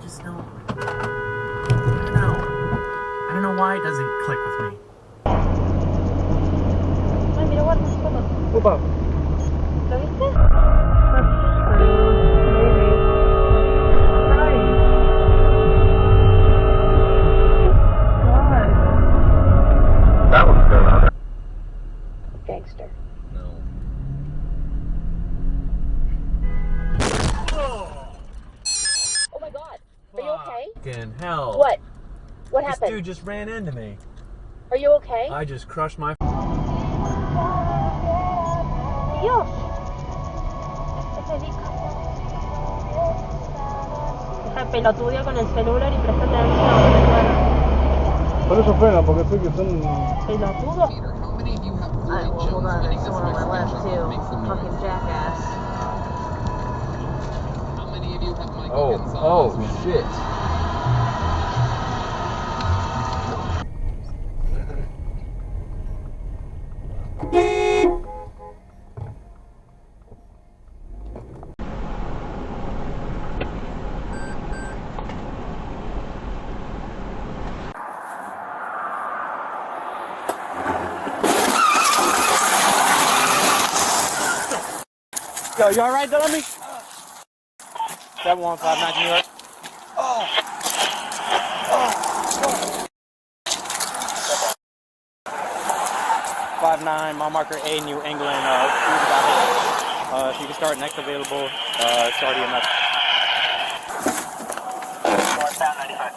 just don't. I don't know why it doesn't click with me. Ay, mira, guarda, toma. Opa. ¿Lo viste? That one's good on it. Gangster. No. Oh my God. Are you okay? Fucking hell. What? What This happened? dude just ran into me. Are you okay? I just crushed my. Dios. Ese disco. Deja de pelotudear con el celular y presta atención. Por eso frena, porque sé que son... Pelotudo. Alright, well, hold on. There's someone on my left, too. Fucking jackass. Oh shit. Yo, you alright, Dummy? 715 New York. 59, mile marker A, New England. If you can start next available, start EMS. Northbound 95.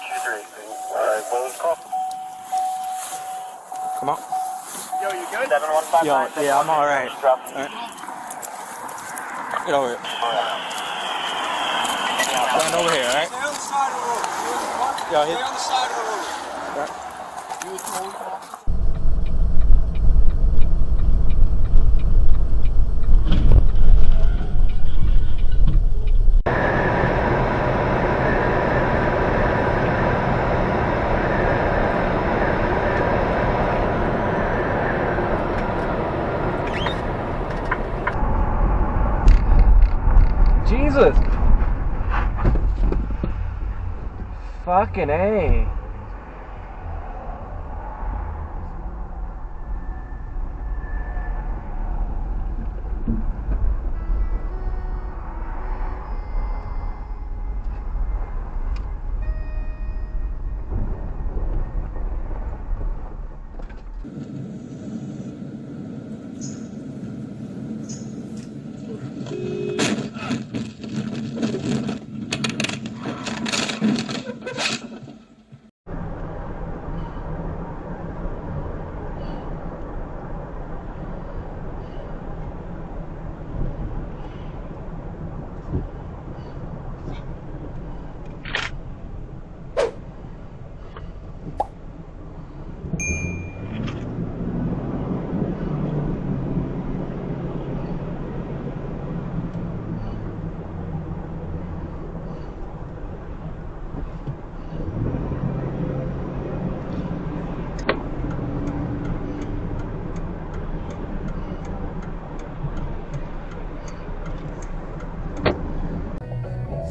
Q3. What was the call? Come on. Yo, you good? 715. Yo, yeah, I'm alright. Drop. Alright. Get over here. Stand over here, alright? Stay on the side of the road. Yo, Stay on the side of the road. Right. You was told. Jesus! Fucking A.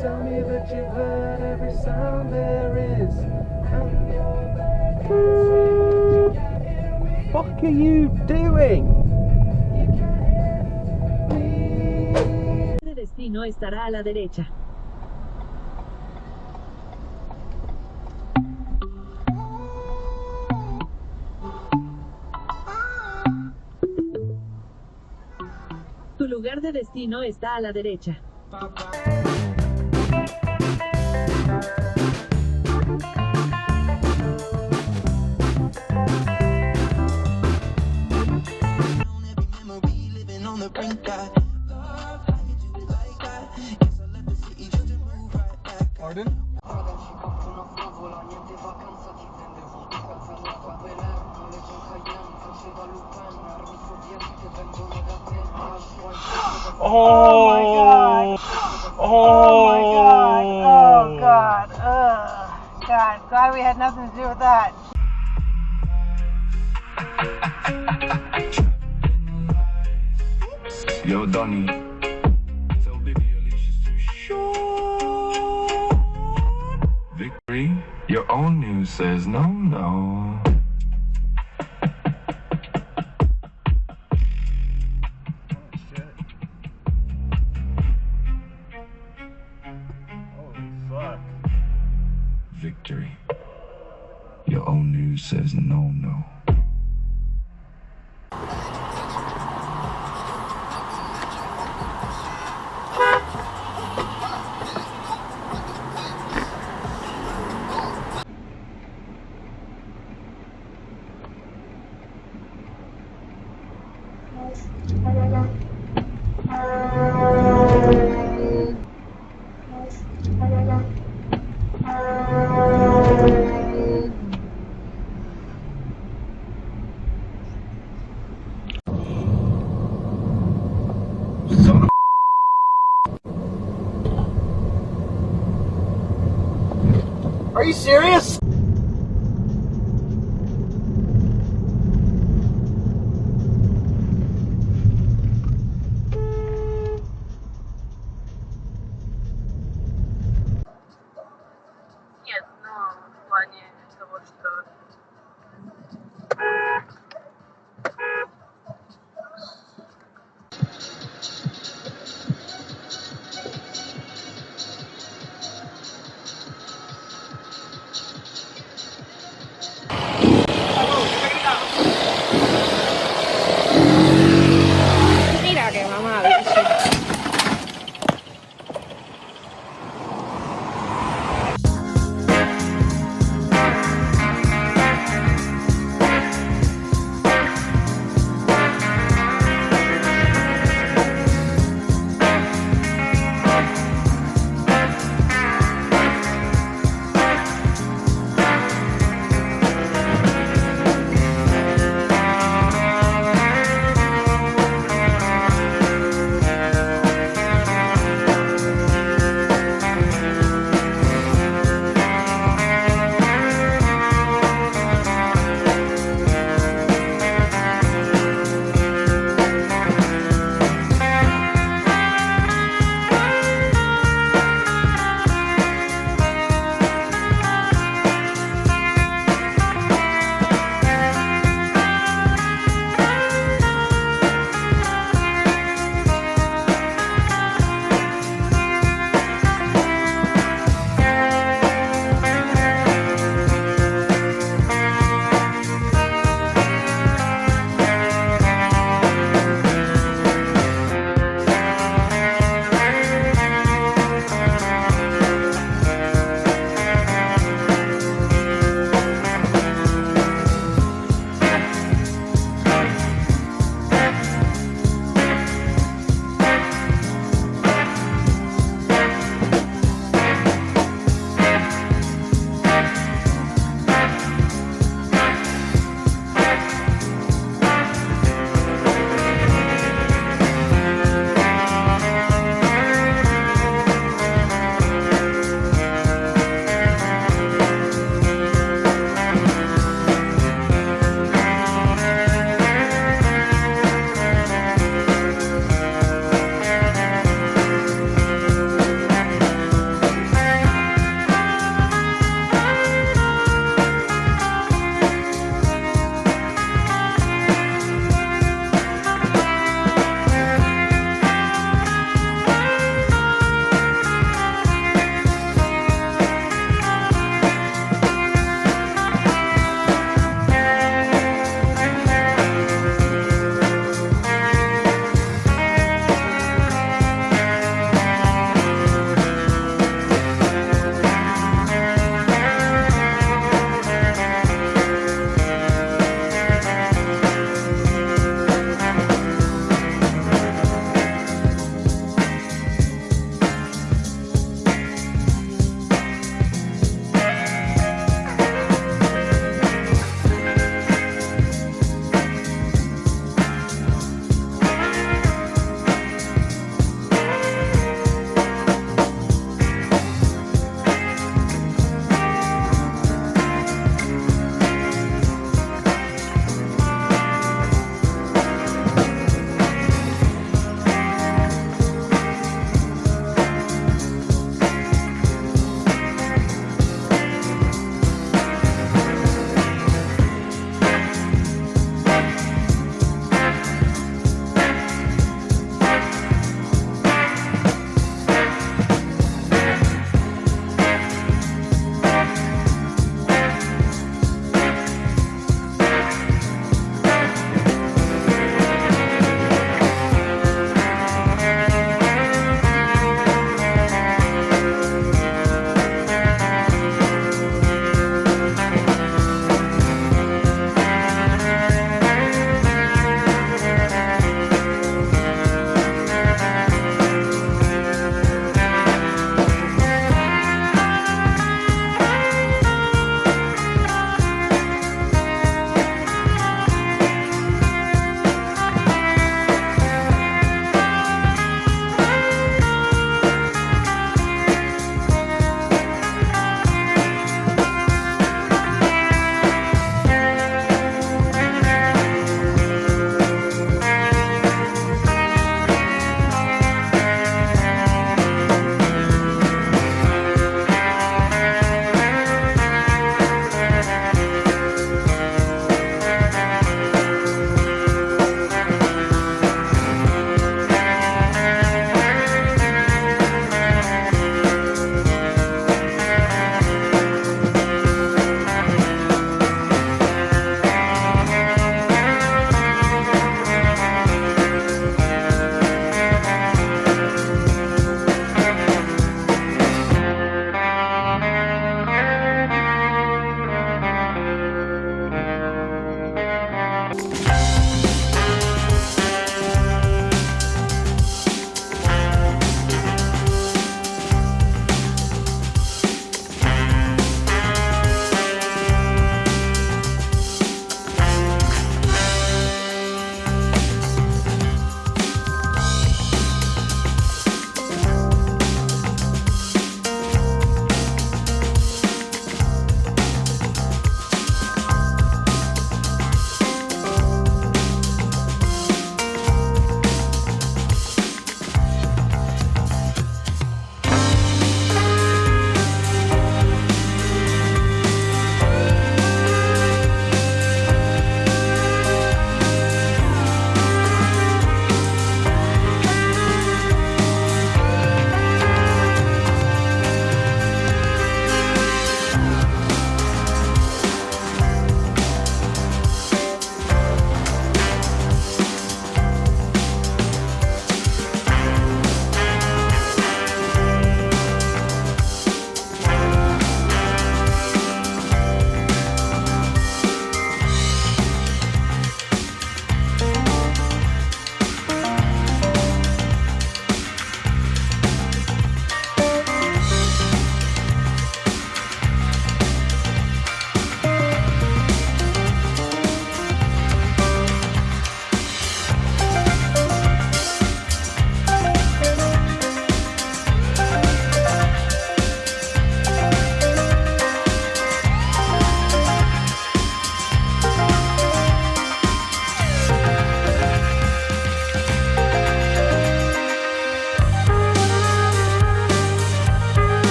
Tell me that you've heard every sound there is. Fuck are you doing? El destino estará a la derecha. Tu lugar de destino está a la derecha. Pardon? Oh my god! Oh my god! Oh god! God, glad we had nothing to do with that. Yo, Donnie. Tell Biggie, Alicia. news says no, no. Victory. Your own news says no, no. Are you serious?